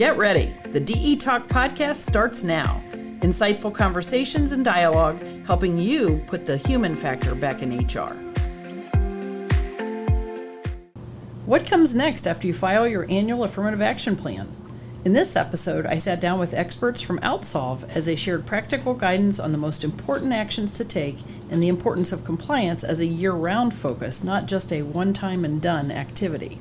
Get ready. The DE Talk podcast starts now. Insightful conversations and dialogue helping you put the human factor back in HR. What comes next after you file your annual affirmative action plan? In this episode, I sat down with experts from OutSolve as they shared practical guidance on the most important actions to take and the importance of compliance as a year-round focus, not just a one-time and done activity.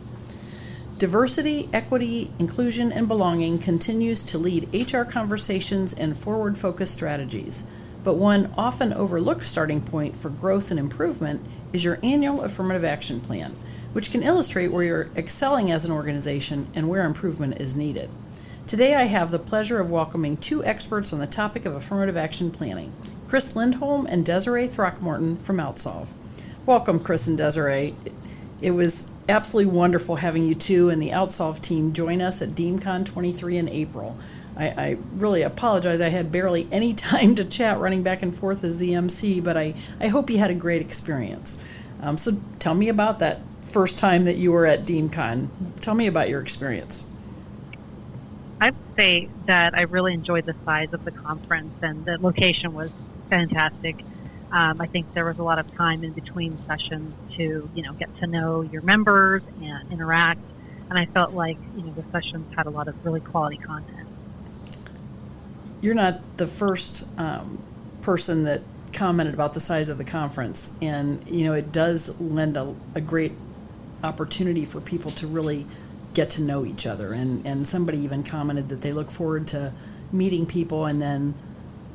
Diversity, equity, inclusion, and belonging continues to lead HR conversations and forward-focused strategies. But one often overlooked starting point for growth and improvement is your annual affirmative action plan, which can illustrate where you're excelling as an organization and where improvement is needed. Today I have the pleasure of welcoming two experts on the topic of affirmative action planning, Chris Lindholm and Desiree Throckmorton from OutSolve. Welcome, Chris and Desiree. It was absolutely wonderful having you two and the OutSolve team join us at DeemCon 23 in April. I really apologize. I had barely any time to chat running back and forth as the MC, but I hope you had a great experience. So tell me about that first time that you were at DeemCon. Tell me about your experience. I would say that I really enjoyed the size of the conference, and the location was fantastic. I think there was a lot of time in between sessions to, get to know your members and interact. And I felt like, the sessions had a lot of really quality content. You're not the first person that commented about the size of the conference. And, it does lend a great opportunity for people to really get to know each other. And somebody even commented that they look forward to meeting people and then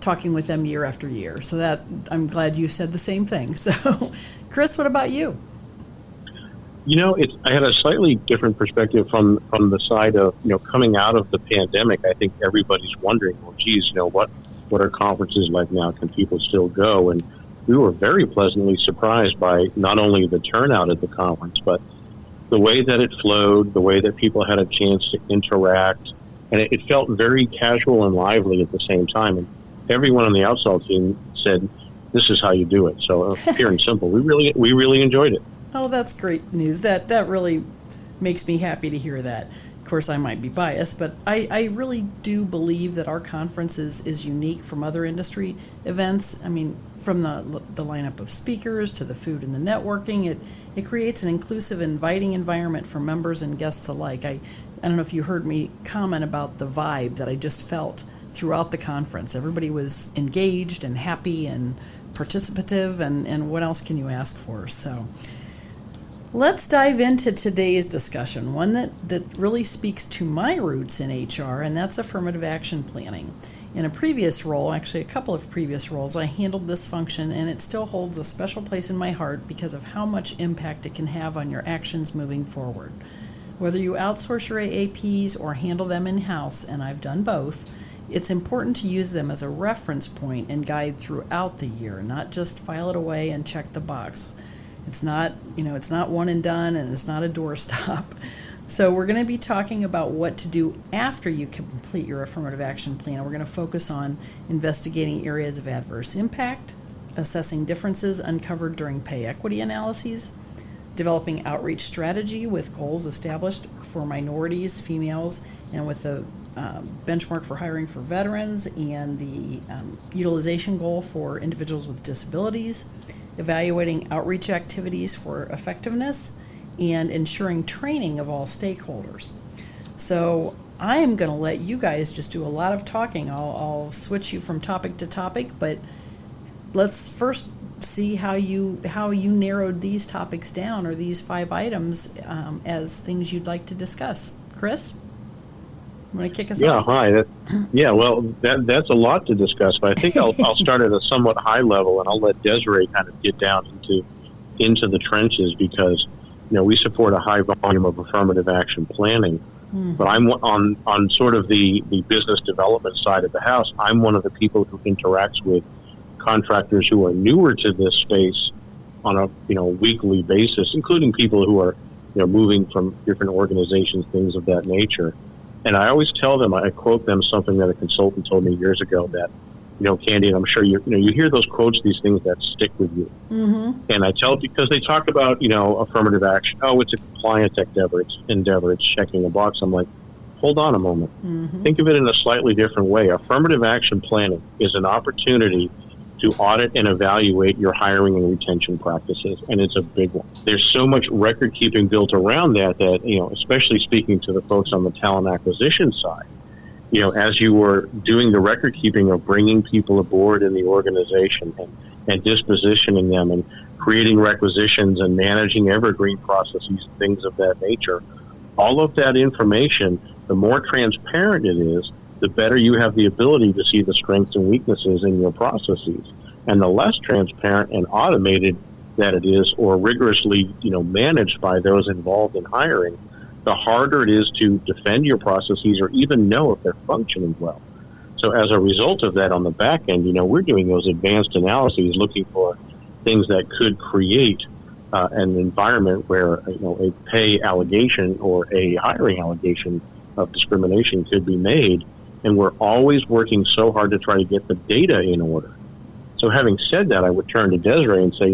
talking with them year after year. So that I'm glad you said the same thing. So, Chris, what about you? I had a slightly different perspective from the side of, coming out of the pandemic. I think everybody's wondering, well, geez, what are conferences like now? Can people still go? And we were very pleasantly surprised by not only the turnout at the conference, but the way that it flowed, the way that people had a chance to interact. And it felt very casual and lively at the same time. And everyone on the OutSolve team said, this is how you do it. So pure and simple. We really enjoyed it. Oh, that's great news. That really makes me happy to hear that. Of course, I might be biased, but I really do believe that our conference is unique from other industry events. I mean, from the lineup of speakers to the food and the networking, it creates an inclusive, inviting environment for members and guests alike. I don't know if you heard me comment about the vibe that I just felt throughout the conference. Everybody was engaged and happy and participative, and what else can you ask for? So let's dive into today's discussion, one that really speaks to my roots in HR, and that's affirmative action planning. In a previous role, actually a couple of previous roles, I handled this function, and it still holds a special place in my heart because of how much impact it can have on your actions moving forward. Whether you outsource your AAPs or handle them in-house, and I've done both, it's important to use them as a reference point and guide throughout the year, not just file it away and check the box. It's not one and done, and it's not a doorstop. So we're going to be talking about what to do after you complete your affirmative action plan. We're going to focus on investigating areas of adverse impact, assessing differences uncovered during pay equity analyses, developing outreach strategy with goals established for minorities, females, and with the benchmark for hiring for veterans and the utilization goal for individuals with disabilities, evaluating outreach activities for effectiveness, and ensuring training of all stakeholders. So I am going to let you guys just do a lot of talking. I'll switch you from topic to topic, but let's first see how you narrowed these topics down, or these 5 items, as things you'd like to discuss. Chris? You want to kick us off? Well, that's a lot to discuss, but I think I'll start at a somewhat high level, and I'll let Desiree kind of get down into the trenches, because we support a high volume of affirmative action planning. But I'm on sort of the business development side of the house. I'm one of the people who interacts with contractors who are newer to this space on a weekly basis, including people who are moving from different organizations, things of that nature. And I always tell them, I quote them something that a consultant told me years ago, that, Candy, and I'm sure you hear those quotes, these things that stick with you. Mm-hmm. And I tell, because they talk about, affirmative action. Oh, it's a compliant endeavor. It's checking a box. I'm like, hold on a moment. Think of it in a slightly different way. Affirmative action planning is an opportunity to audit and evaluate your hiring and retention practices, and it's a big one. There's so much record keeping built around that, especially speaking to the folks on the talent acquisition side, as you were doing the record keeping of bringing people aboard in the organization and dispositioning them and creating requisitions and managing evergreen processes, things of that nature, all of that information, the more transparent it is, the better you have the ability to see the strengths and weaknesses in your processes. And the less transparent and automated that it is, or rigorously, managed by those involved in hiring, the harder it is to defend your processes or even know if they're functioning well. So as a result of that on the back end, we're doing those advanced analyses looking for things that could create an environment where, a pay allegation or a hiring allegation of discrimination could be made. And we're always working so hard to try to get the data in order. So having said that, I would turn to Desiree and say,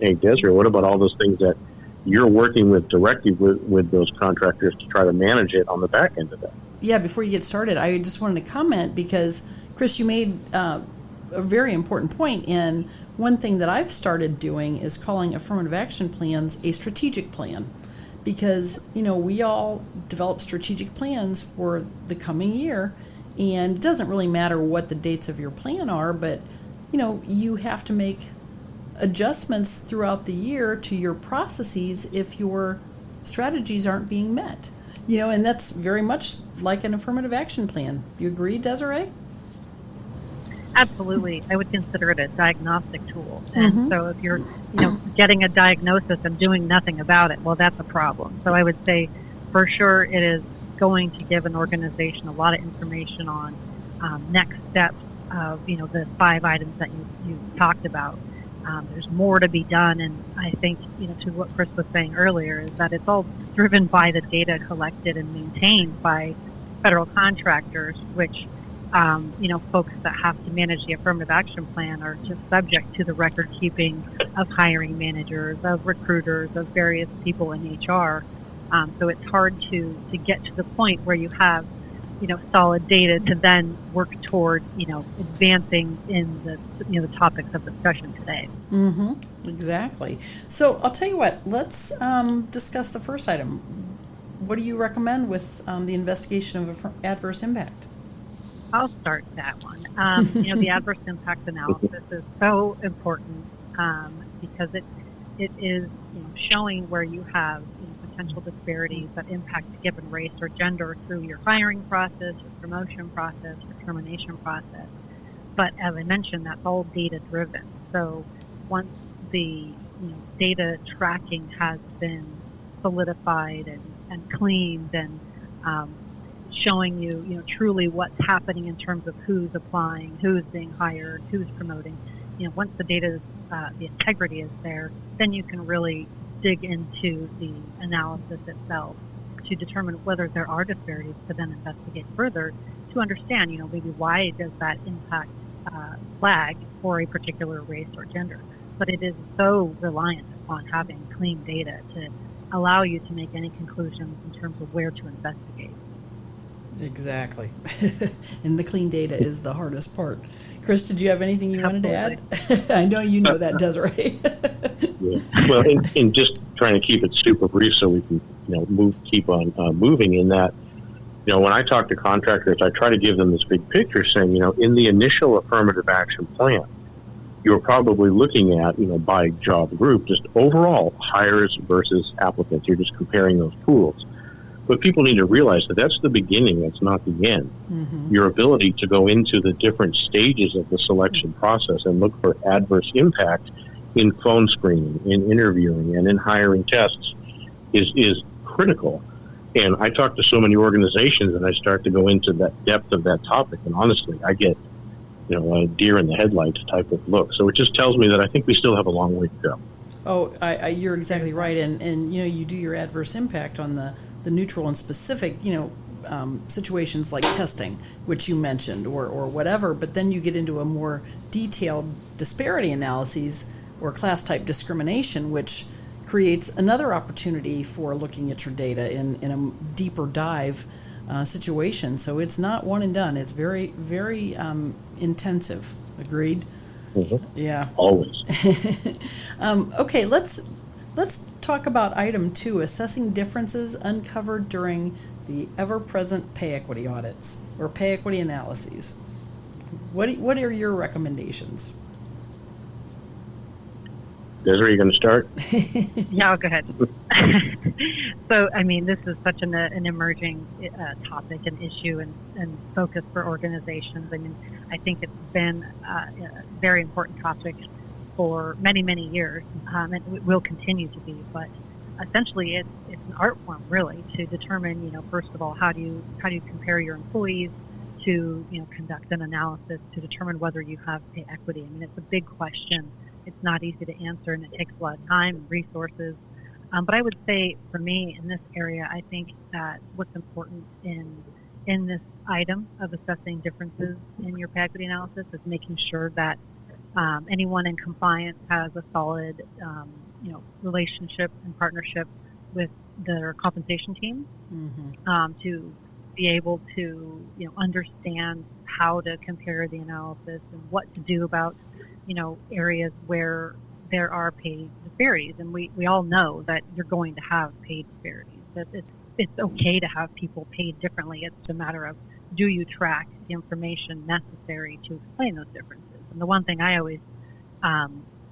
hey, Desiree, what about all those things that you're working with directly with those contractors to try to manage it on the back end of that? Yeah, before you get started, I just wanted to comment because, Chris, you made a very important point. And one thing that I've started doing is calling affirmative action plans a strategic plan. Because, we all develop strategic plans for the coming year, and it doesn't really matter what the dates of your plan are, but, you have to make adjustments throughout the year to your processes if your strategies aren't being met. And that's very much like an affirmative action plan. You agree, Desiree? Absolutely. I would consider it a diagnostic tool. And so if you're, getting a diagnosis and doing nothing about it, well, that's a problem. So I would say for sure it is going to give an organization a lot of information on next steps of, the 5 items that you talked about. There's more to be done. And I think, to what Chris was saying earlier, is that it's all driven by the data collected and maintained by federal contractors, which folks that have to manage the affirmative action plan are just subject to the record keeping of hiring managers, of recruiters, of various people in HR. So it's hard to get to the point where you have, solid data to then work toward, advancing in the topics of discussion today. Exactly. So I'll tell you what, let's discuss the first item. What do you recommend with the investigation of adverse impact? I'll start that one. The adverse impact analysis is so important because it is showing where you have potential disparities that impact a given race or gender through your hiring process, your promotion process, your termination process. But as I mentioned, that's all data driven. So once the data tracking has been solidified and cleaned and showing you, truly what's happening in terms of who's applying, who's being hired, who's promoting. Once the data, the integrity is there, then you can really dig into the analysis itself to determine whether there are disparities to then investigate further to understand, maybe why does that impact flag for a particular race or gender. But it is so reliant upon having clean data to allow you to make any conclusions in terms of where to investigate. Exactly. And the clean data is the hardest part. Chris, did you have anything you wanted to add? I know you know that, Desiree. Yeah. Well, in just trying to keep it super brief so we can, keep on moving in that, when I talk to contractors, I try to give them this big picture saying, in the initial affirmative action plan, you're probably looking at, by job group, just overall hires versus applicants. You're just comparing those pools. But people need to realize that that's the beginning, that's not the end. Your ability to go into the different stages of the selection process and look for adverse impact in phone screening, in interviewing, and in hiring tests is critical. And I talk to so many organizations and I start to go into that depth of that topic. And honestly, I get, a deer in the headlights type of look. So it just tells me that I think we still have a long way to go. Oh, you're exactly right. And you do your adverse impact on the neutral and specific, situations like testing, which you mentioned, or whatever. But then you get into a more detailed disparity analyses or class type discrimination, which creates another opportunity for looking at your data in a deeper dive situation. So it's not one and done. It's very, very intensive. Agreed? Mm-hmm. Yeah. Always. Okay, let's talk about item 2, assessing differences uncovered during the ever-present pay equity audits or pay equity analyses. What are your recommendations? Desiree, are you going to start? Yeah, I'll go ahead. So, I mean, this is such an emerging topic and issue and focus for organizations. I mean, I think it's been a very important topic for many, many years, and it will continue to be. But essentially, it's an art form, really, to determine, first of all, how do you compare your employees, to conduct an analysis to determine whether you have pay equity. I mean, it's a big question. It's not easy to answer, and it takes a lot of time and resources. But I would say, for me, in this area, I think that what's important in this item of assessing differences in your pay equity analysis is making sure that anyone in compliance has a solid, relationship and partnership with their compensation team, to be able to, understand how to compare the analysis and what to do about, areas where there are pay disparities. And we all know that you're going to have pay disparities, that it's okay to have people paid differently. It's a matter of, do you track the information necessary to explain those differences? And the one thing I always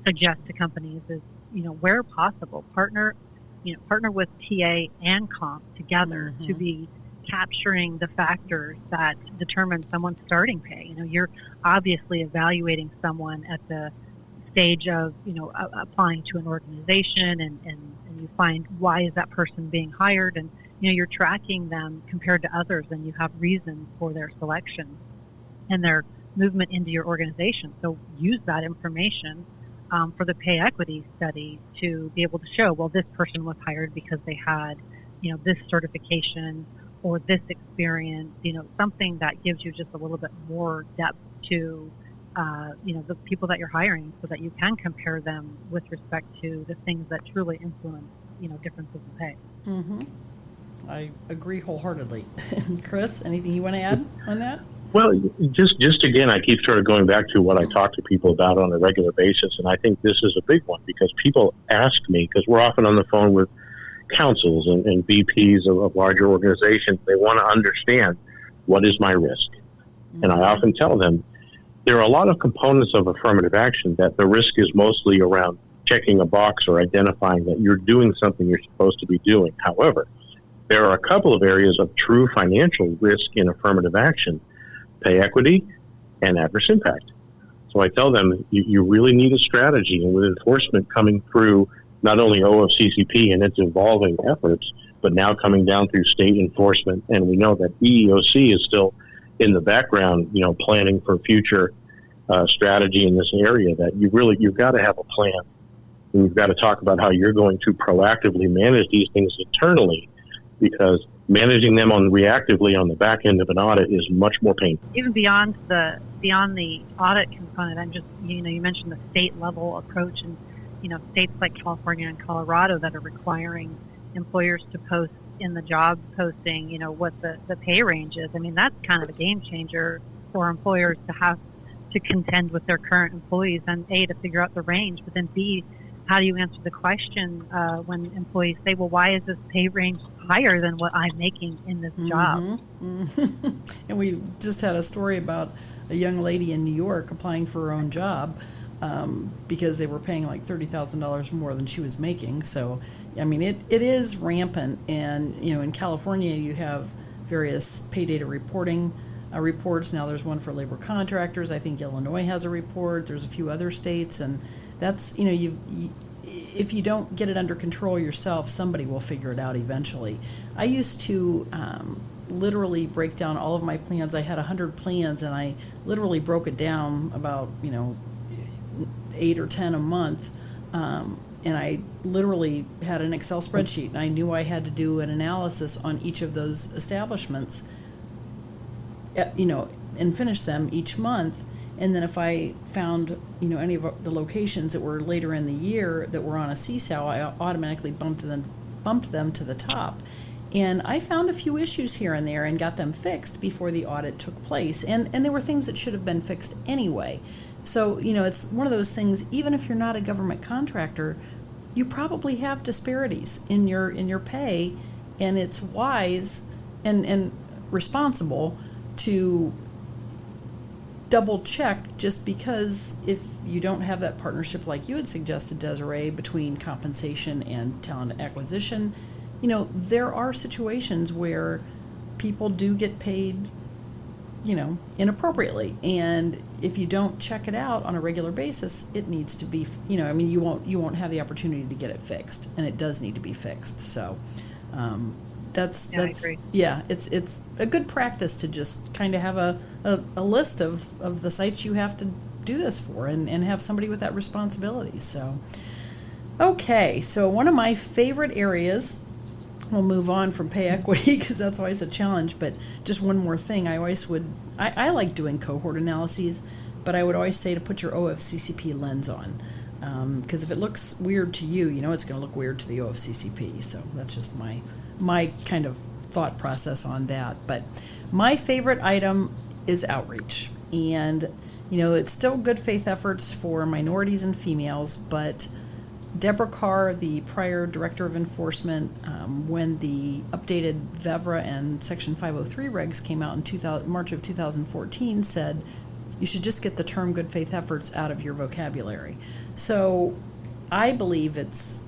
suggest to companies is, where possible, partner with TA and comp together to be capturing the factors that determine someone's starting pay. You're obviously evaluating someone at the stage of, applying to an organization, and you find, why is that person being hired? And, you're tracking them compared to others, and you have reasons for their selection and their movement into your organization. So use that information for the pay equity study to be able to show, well, this person was hired because they had, this certification or this experience, something that gives you just a little bit more depth to, the people that you're hiring, so that you can compare them with respect to the things that truly influence, differences in pay. Mm-hmm. I agree wholeheartedly. Chris, anything you want to add on that? Well, just again, I keep sort of going back to what I talk to people about on a regular basis, and I think this is a big one, because people ask me, because we're often on the phone with councils and VPs of larger organizations. They want to understand, what is my risk? And I often tell them, there are a lot of components of affirmative action that the risk is mostly around checking a box or identifying that you're doing something you're supposed to be doing. However, there are a couple of areas of true financial risk in affirmative action: pay equity and adverse impact. So I tell them, you really need a strategy, and with enforcement coming through not only OFCCP and its evolving efforts, but now coming down through state enforcement, and we know that EEOC is still in the background, planning for future strategy in this area, that you've got to have a plan, and you've got to talk about how you're going to proactively manage these things internally, because managing them reactively on the back end of an audit is much more painful. Even beyond the audit component, I'm just, you mentioned the state level approach, and states like California and Colorado that are requiring employers to post in the job posting, what the pay range is. I mean, that's kind of a game changer for employers to have to contend with their current employees, and A, to figure out the range, but then B, how do you answer the question when employees say, well, why is this pay range higher than what I'm making in this job? And we just had a story about a young lady in New York applying for her own job, because they were paying like $30,000 more than she was making. So, I mean, it is rampant. And, in California, you have various pay data reporting reports. Now there's one for labor contractors. I think Illinois has a report. There's a few other states. And that's, if you don't get it under control yourself, somebody will figure it out eventually. I used to literally break down all of my plans. I had 100 plans, and I literally broke it down about, 8 or 10 a month, and I literally had an Excel spreadsheet, and I knew I had to do an analysis on each of those establishments, and finish them each month. And then if I found, any of the locations that were later in the year that were on a seesaw, I automatically bumped them to the top. And I found a few issues here and there and got them fixed before the audit took place. And there were things that should have been fixed anyway. So, it's one of those things, even if you're not a government contractor, you probably have disparities in your pay, and it's wise and responsible to double check, just because if you don't have that partnership like you had suggested, Desiree, between compensation and talent acquisition, there are situations where people do get paid, inappropriately. And if you don't check it out on a regular basis, it needs to be, you won't have the opportunity to get it fixed, and it does need to be fixed. So, that's I agree. Yeah, it's a good practice to just kind of have a list of the sites you have to do this for, and have somebody with that responsibility. So, okay, so one of my favorite areas, we'll move on from pay equity because that's always a challenge, but just one more thing. I like doing cohort analyses, but I would always say to put your OFCCP lens on, because if it looks weird to you, it's going to look weird to the OFCCP. So that's just my kind of thought process on that. But my favorite item is outreach, and it's still good faith efforts for minorities and females, but Deborah Carr, the prior Director of Enforcement, when the updated VEVRA and Section 503 regs came out in March of 2014, said you should just get the term good faith efforts out of your vocabulary. So I believe it's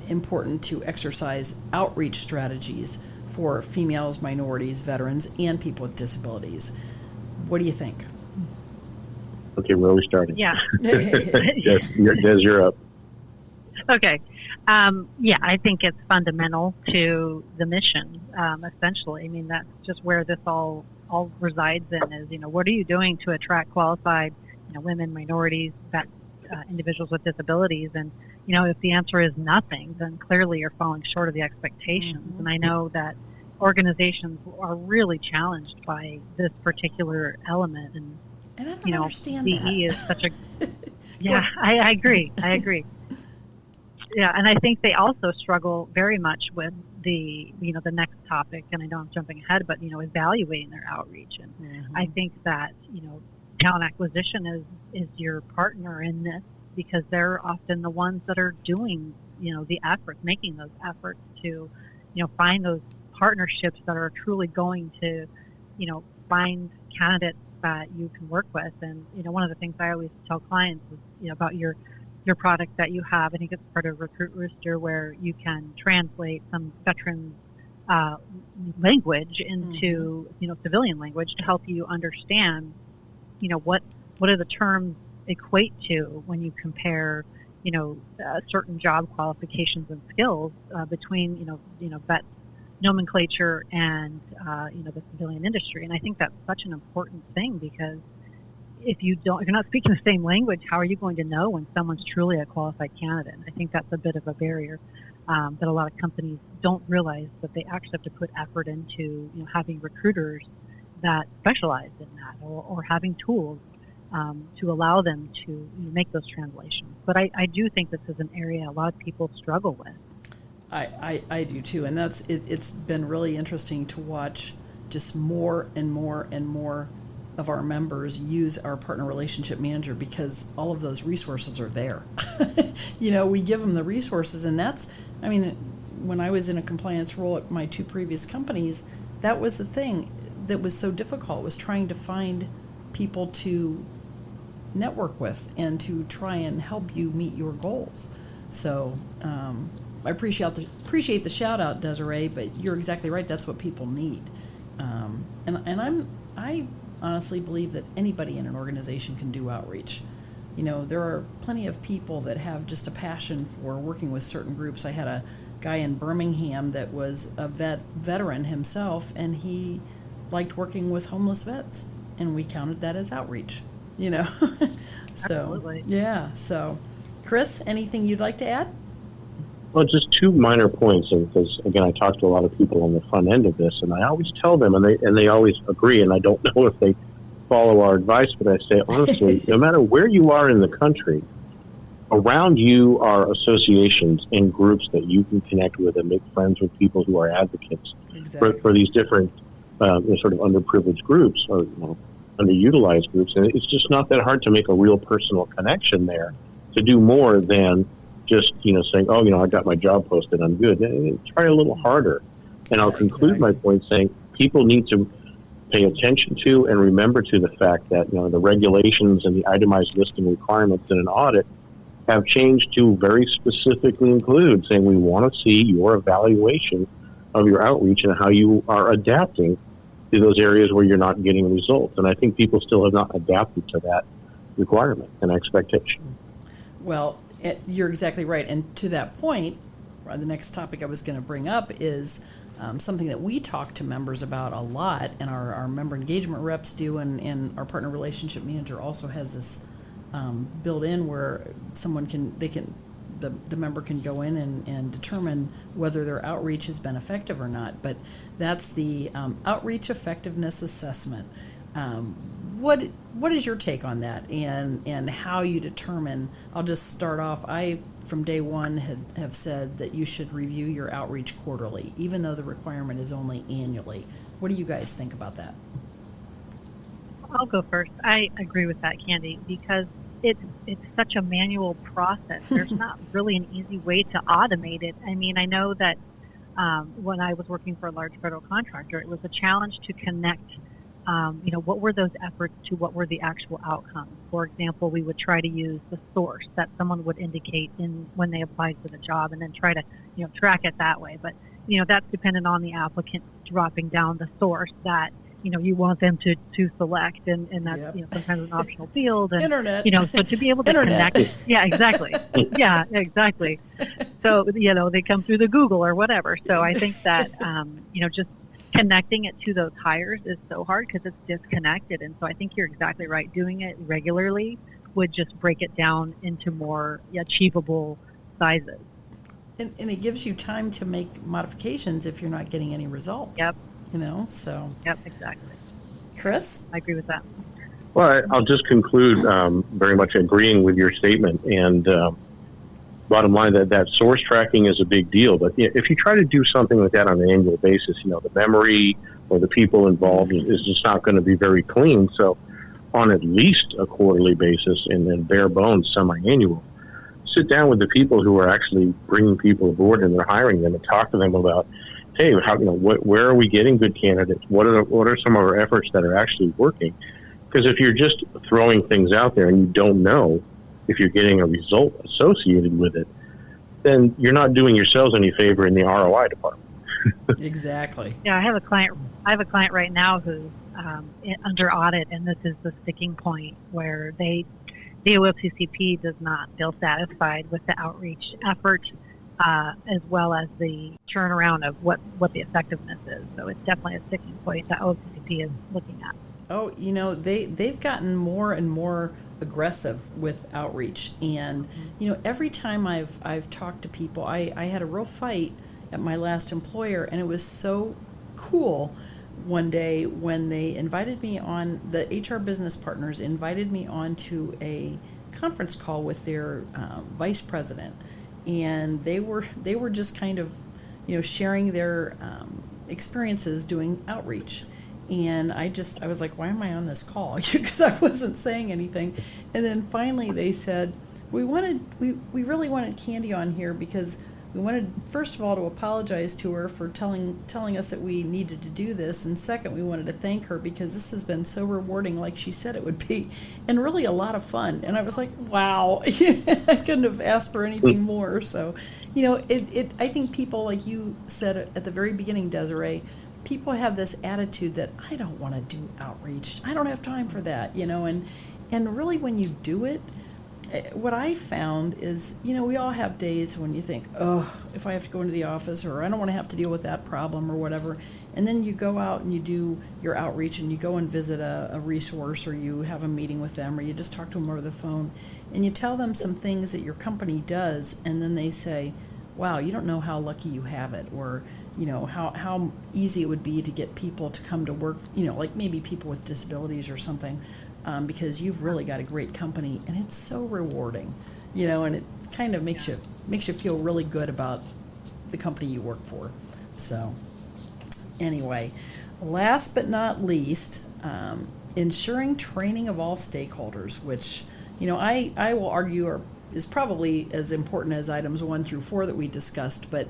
important to exercise outreach strategies for females, minorities, veterans, and people with disabilities. What do you think? Okay, where are we starting? Yeah. Des, you're up. Okay. I think it's fundamental to the mission, essentially. I mean, that's just where this all resides in is, what are you doing to attract qualified, women, minorities, individuals with disabilities? And, if the answer is nothing, then clearly you're falling short of the expectations. Mm-hmm. And I know that organizations are really challenged by this particular element. And I don't understand DE that. is such a... Yeah, I agree. Yeah, and I think they also struggle very much with the next topic, and I know I'm jumping ahead, but evaluating their outreach. And mm-hmm. I think that talent acquisition is your partner in this, because they're often the ones that are doing the efforts, making those efforts to find those partnerships that are truly going to find candidates that you can work with. And one of the things I always tell clients is about your product that you have. I think it's part of Recruit Rooster, where you can translate some veterans language into mm-hmm. Civilian language to help you understand what do the terms equate to when you compare certain job qualifications and skills between vet nomenclature and the civilian industry. And I think that's such an important thing, because if you're not speaking the same language, how are you going to know when someone's truly a qualified candidate? And I think that's a bit of a barrier that a lot of companies don't realize, that they actually have to put effort into having recruiters that specialize in that, or having tools to allow them to make those translations. But I do think this is an area a lot of people struggle with. I do too, and it's been really interesting to watch just more and more and more of our members use our partner relationship manager, because all of those resources are there. We give them the resources, and when I was in a compliance role at my two previous companies, that was the thing that was so difficult, was trying to find people to network with and to try and help you meet your goals. So I appreciate the shout out, Desiree, but you're exactly right. That's what people need. I honestly believe that anybody in an organization can do outreach. There are plenty of people that have just a passion for working with certain groups. I had a guy in Birmingham that was a veteran himself, and he liked working with homeless vets, and we counted that as outreach. So Absolutely. Yeah. So, Chris, anything you'd like to add? Well, just two minor points, because again, I talk to a lot of people on the front end of this, and I always tell them, and they always agree, and I don't know if they follow our advice, but I say honestly, no matter where you are in the country, around you are associations and groups that you can connect with and make friends with people who are advocates Exactly. for these different sort of underprivileged groups or underutilized groups. And it's just not that hard to make a real personal connection there to do more than just, saying, oh, I got my job posted, I'm good. Try a little harder. And I'll conclude my point saying people need to pay attention to and remember to the fact that, the regulations and the itemized listing requirements in an audit have changed to very specifically include saying we want to see your evaluation of your outreach and how you are adapting to those areas where you're not getting results. And I think people still have not adapted to that requirement and expectation. Well, you're exactly right. And to that point, the next topic I was going to bring up is something that we talk to members about a lot, and our member engagement reps do, and our partner relationship manager also has this built in where the member can go in and determine whether their outreach has been effective or not. But that's the outreach effectiveness assessment. What is your take on that, and how you determine? I'll just start off. I, from day one, have said that you should review your outreach quarterly, even though the requirement is only annually. What do you guys think about that? I'll go first. I agree with that, Candy, because it's such a manual process. There's not really an easy way to automate it. I mean, I know that when I was working for a large federal contractor, it was a challenge to connect what were those efforts to what were the actual outcomes. For example, we would try to use the source that someone would indicate when they applied for the job, and then try to track it that way. But that's dependent on the applicant dropping down the source that you want them to select, and that's sometimes an optional field, and Internet. So to be able to Internet. connect, yeah, exactly, yeah, exactly. So they come through the Google or whatever. So I think that just connecting it to those hires is so hard because it's disconnected. And so I think you're exactly right. Doing it regularly would just break it down into more achievable sizes. And it gives you time to make modifications if you're not getting any results. Yep. So. Yep, exactly. Chris? I agree with that. Well, I'll just conclude very much agreeing with your statement. And bottom line, that source tracking is a big deal. But if you try to do something like that on an annual basis, the memory or the people involved is just not going to be very clean. So on at least a quarterly basis, and then bare bones semi-annual, sit down with the people who are actually bringing people aboard and they're hiring them, and talk to them about, hey, where are we getting good candidates? What are some of our efforts that are actually working? Because if you're just throwing things out there and you don't know if you're getting a result associated with it, then you're not doing yourselves any favor in the ROI department. Exactly. Yeah, I have a client right now who's under audit, and this is the sticking point where the OFCCP does not feel satisfied with the outreach effort, as well as the turnaround of what the effectiveness is. So it's definitely a sticking point that OFCCP is looking at. Oh, they've gotten more and more aggressive with outreach, and every time I've talked to people, I had a real fight at my last employer, and it was so cool one day when they invited me on, the HR business partners invited me on to a conference call with their vice president, and they were just kind of sharing their experiences doing outreach. And I was like, why am I on this call? Because I wasn't saying anything. And then finally they said, we really wanted Candy on here because we wanted, first of all, to apologize to her for telling us that we needed to do this. And second, we wanted to thank her because this has been so rewarding, like she said it would be, and really a lot of fun. And I was like, wow, I couldn't have asked for anything more. So, I think people, like you said at the very beginning, Desiree, people have this attitude that I don't want to do outreach. I don't have time for that, and really when you do it, what I found is, we all have days when you think, oh, if I have to go into the office, or I don't want to have to deal with that problem or whatever. And then you go out and you do your outreach and you go and visit a resource, or you have a meeting with them, or you just talk to them over the phone and you tell them some things that your company does. And then they say, wow, you don't know how lucky you have it. Or, how easy it would be to get people to come to work, like maybe people with disabilities or something, because you've really got a great company and it's so rewarding, and it kind of makes you feel really good about the company you work for. So anyway, last but not least, ensuring training of all stakeholders, which, I will argue is probably as important as items 1 through 4 that we discussed, but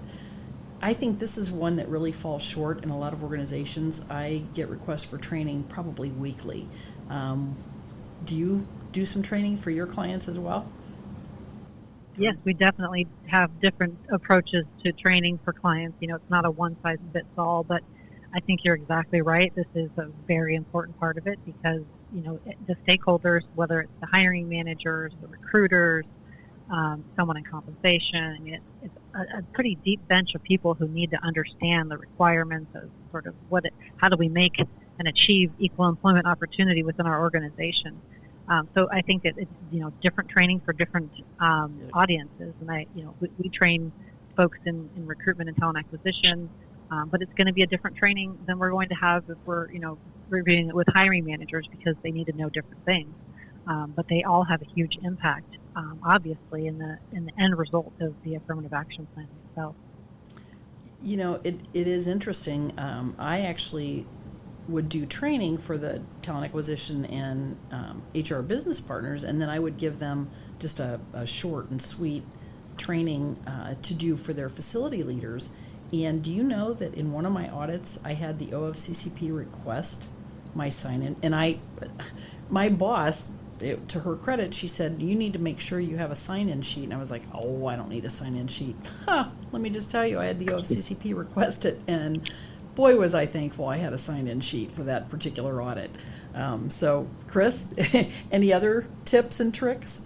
I think this is one that really falls short in a lot of organizations. I get requests for training probably weekly. Do you do some training for your clients as well? Yes, we definitely have different approaches to training for clients. It's not a one-size-fits-all, but I think you're exactly right. This is a very important part of it because, the stakeholders, whether it's the hiring managers, the recruiters, someone in compensation, it's a pretty deep bench of people who need to understand the requirements of sort of how do we make and achieve equal employment opportunity within our organization. So I think that it's different training for different audiences, and we train folks in recruitment and talent acquisition, but it's going to be a different training than we're going to have if we're reviewing it with hiring managers because they need to know different things. But they all have a huge impact, obviously, in the end result of the affirmative action plan itself. It is interesting. I actually would do training for the talent acquisition and HR business partners, and then I would give them just a short and sweet training to do for their facility leaders. And do you know that in one of my audits, I had the OFCCP request my sign-in, and my boss, to her credit, she said, you need to make sure you have a sign-in sheet. And I was like, oh, I don't need a sign-in sheet. Let me just tell you, I had the OFCCP request it, and boy, was I thankful I had a sign-in sheet for that particular audit. So, Chris, any other tips and tricks?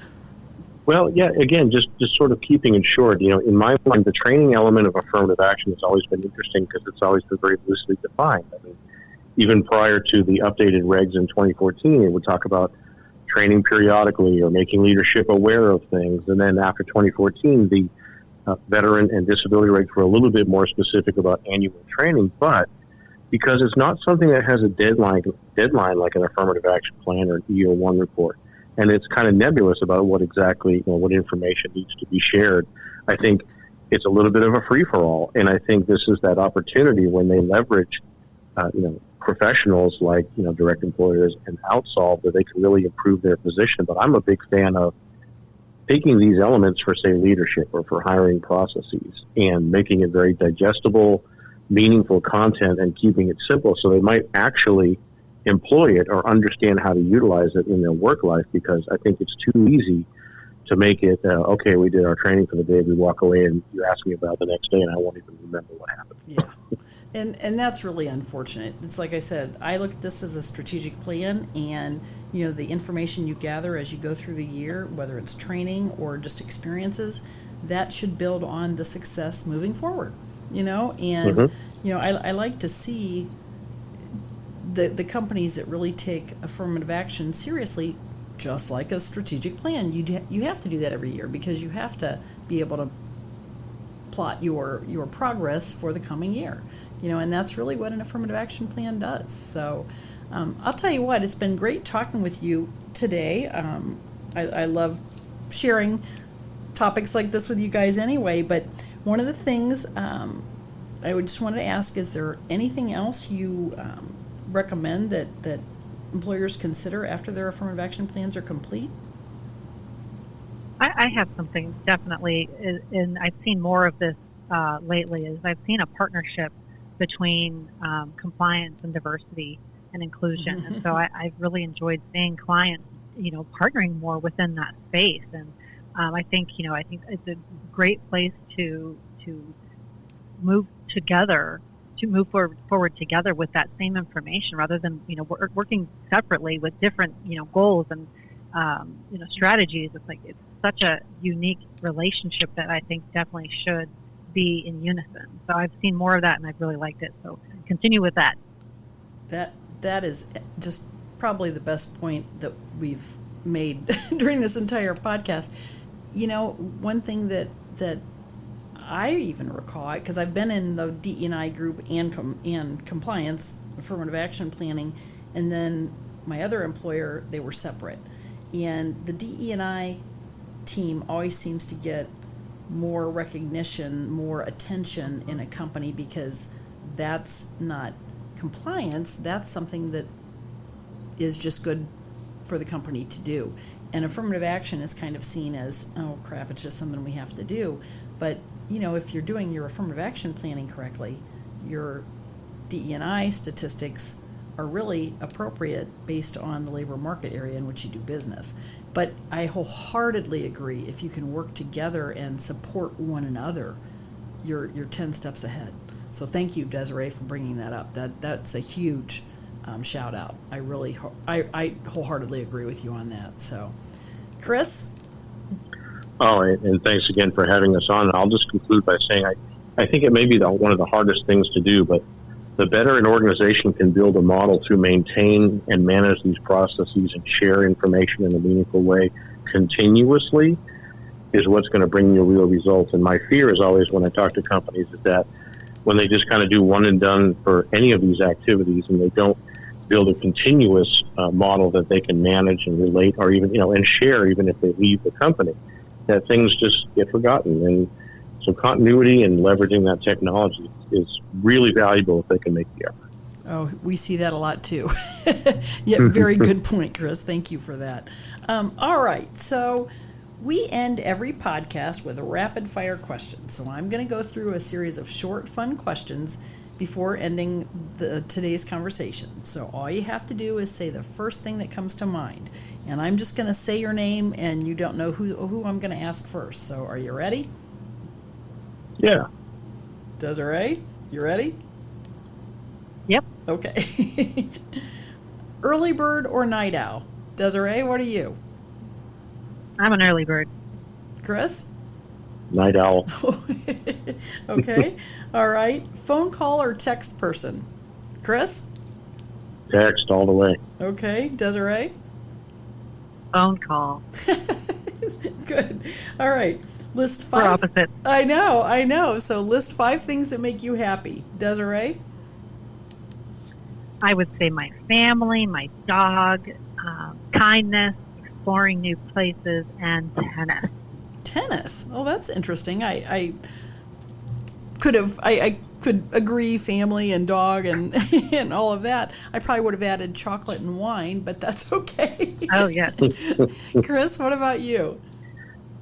Well, yeah, again, just sort of keeping it short, in my mind, the training element of affirmative action has always been interesting because it's always been very loosely defined. I mean, even prior to the updated regs in 2014, it would talk about training periodically or making leadership aware of things. And then after 2014, the veteran and disability regs were a little bit more specific about annual training, but because it's not something that has a deadline like an affirmative action plan or an EO1 report, and it's kind of nebulous about what exactly, what information needs to be shared, I think it's a little bit of a free-for-all. And I think this is that opportunity when they leverage, professionals like, direct employers and OutSolve, that they can really improve their position. But I'm a big fan of taking these elements for, say, leadership or for hiring processes and making it very digestible, meaningful content and keeping it simple so they might actually employ it or understand how to utilize it in their work life, because I think it's too easy to make it, okay, we did our training for the day, we walk away and you ask me about the next day and I won't even remember what happened. Yeah. And that's really unfortunate. It's like I said, I look at this as a strategic plan, and the information you gather as you go through the year, whether it's training or just experiences, that should build on the success moving forward. I like to see the companies that really take affirmative action seriously, just like a strategic plan. You have to do that every year because you have to be able to plot your progress for the coming year, and that's really what an affirmative action plan does. So I'll tell you what, it's been great talking with you today. I love sharing topics like this with you guys anyway, but one of the things I would just want to ask, is there anything else you recommend that employers consider after their affirmative action plans are complete? I have something definitely, and I've seen more of this lately, is I've seen a partnership between compliance and diversity and inclusion. And so I've really enjoyed seeing clients, partnering more within that space. And I think it's a great place to move together, to move forward together with that same information, rather than working separately with different goals and strategies. It's such a unique relationship that I think definitely should be in unison. So I've seen more of that and I've really liked it. So continue with that. That is just probably the best point that we've made during this entire podcast. One thing that I even recall it because I've been in the DE&I group and compliance, affirmative action planning, and then my other employer, they were separate. And the DE&I team always seems to get more recognition, more attention in a company because that's not compliance, that's something that is just good for the company to do. And affirmative action is kind of seen as, oh crap, it's just something we have to do. But, if you're doing your affirmative action planning correctly, your DE&I statistics are really appropriate based on the labor market area in which you do business. But I wholeheartedly agree, if you can work together and support one another, you're 10 steps ahead. So thank you, Desiree, for bringing that up. That's a huge shout out. I wholeheartedly agree with you on that. So, Chris? Oh, and thanks again for having us on. I'll just conclude by saying I think it may be one of the hardest things to do, but the better an organization can build a model to maintain and manage these processes and share information in a meaningful way continuously is what's going to bring you real results. And my fear is always when I talk to companies is that when they just kind of do one and done for any of these activities and they don't build a continuous model that they can manage and relate or even, and share even if they leave the company, that things just get forgotten. And so continuity and leveraging that technology is really valuable if they can make the effort. Oh, we see that a lot too. Yeah, very good point, Chris. Thank you for that. All right, so we end every podcast with a rapid fire question. So I'm going to go through a series of short, fun questions before ending today's conversation. So all you have to do is say the first thing that comes to mind. And I'm just going to say your name and you don't know who I'm going to ask first. So are you ready? Yeah. Desiree, you ready? Yep. Okay. Early bird or night owl? Desiree, what are you? I'm an early bird. Chris? Night owl. Okay. All right. Phone call or text person? Chris? Text all the way. Okay. Desiree? Phone call. Good. All right. List We're 5. opposite. I know. So list 5 things that make you happy. Desiree? I would say my family, my dog, kindness, exploring new places, and tennis. Tennis. Oh, that's interesting. I could agree, family and dog and and all of that. I probably would have added chocolate and wine, but that's okay. Oh, yes. Chris, what about you?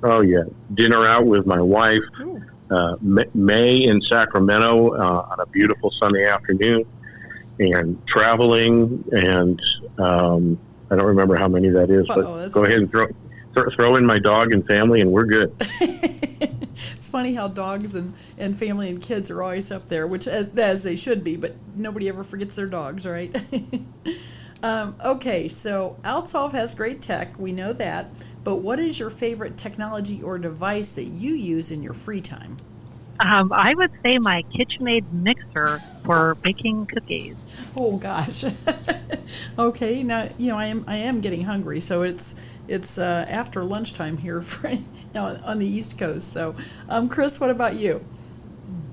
Oh, yeah. Dinner out with my wife. May in Sacramento on a beautiful Sunday afternoon. And traveling, and I don't remember how many that is, but go ahead and throw in my dog and family, and we're good. It's funny how dogs and family and kids are always up there, which as they should be, but nobody ever forgets their dogs, right? Okay, so OutSolve has great tech, we know that, but what is your favorite technology or device that you use in your free time? I would say my KitchenAid mixer for baking cookies. Oh gosh. Okay, now I am getting hungry, so it's after lunchtime here on the East Coast. So, Chris, what about you?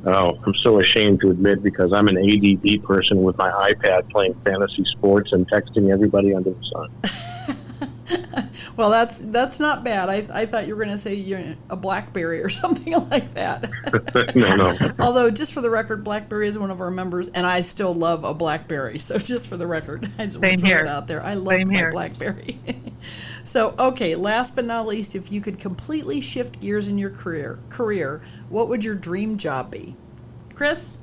Oh, I'm so ashamed to admit because I'm an ADD person with my iPad playing fantasy sports and texting everybody under the sun. Well, that's not bad. I thought you were going to say you're a BlackBerry or something like that. No. Although, just for the record, BlackBerry is one of our members, and I still love a BlackBerry. So, just for the record, I just want to throw it out there. I love my BlackBerry. So, okay, last but not least, if you could completely shift gears in your career, what would your dream job be? Chris?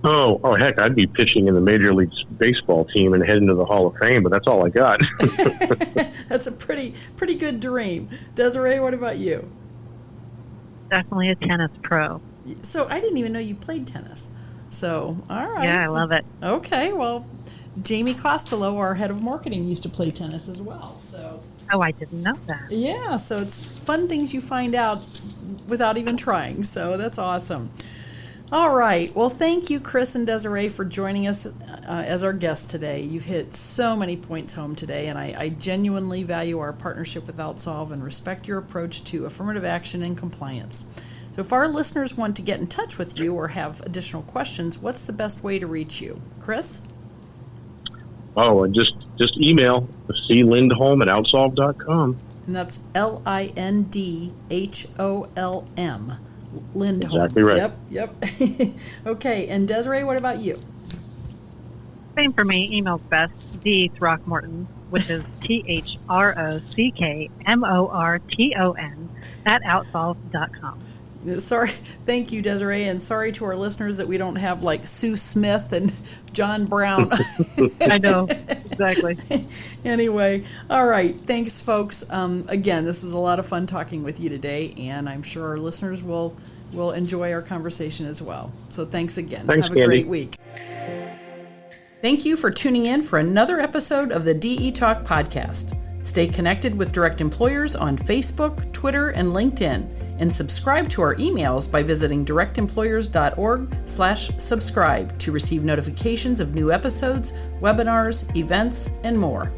Oh, heck, I'd be pitching in the Major League Baseball team and heading to the Hall of Fame, but that's all I got. That's a pretty good dream. Desiree, what about you? Definitely a tennis pro. So I didn't even know you played tennis. So, all right. Yeah, I love it. Okay, well, Jamie Costello, our head of marketing, used to play tennis as well. So. Oh, I didn't know that. Yeah, so it's fun things you find out without even trying. So that's awesome. All right. Well, thank you, Chris and Desiree, for joining us as our guests today. You've hit so many points home today, and I genuinely value our partnership with OutSolve and respect your approach to affirmative action and compliance. So if our listeners want to get in touch with you or have additional questions, what's the best way to reach you? Chris? Oh, and just email clindholm@outsolve.com. And that's LINDHOLM. Lindholm. Exactly right. Yep. Okay, and Desiree, what about you? Same for me. Email's best. D Throckmorton, which is THROCKMORTON @outsolve.com. Sorry, thank you, Desiree, and sorry to our listeners that we don't have like Sue Smith and John Brown. I know, exactly. Anyway, all right, thanks, folks. Again, this is a lot of fun talking with you today, and I'm sure our listeners will enjoy our conversation as well. So thanks again. Thanks, Have a Candy. great week. Thank you for tuning in for another episode of the DE Talk podcast. Stay connected with direct employers on Facebook, Twitter, and LinkedIn, and subscribe to our emails by visiting directemployers.org/subscribe to receive notifications of new episodes, webinars, events, and more.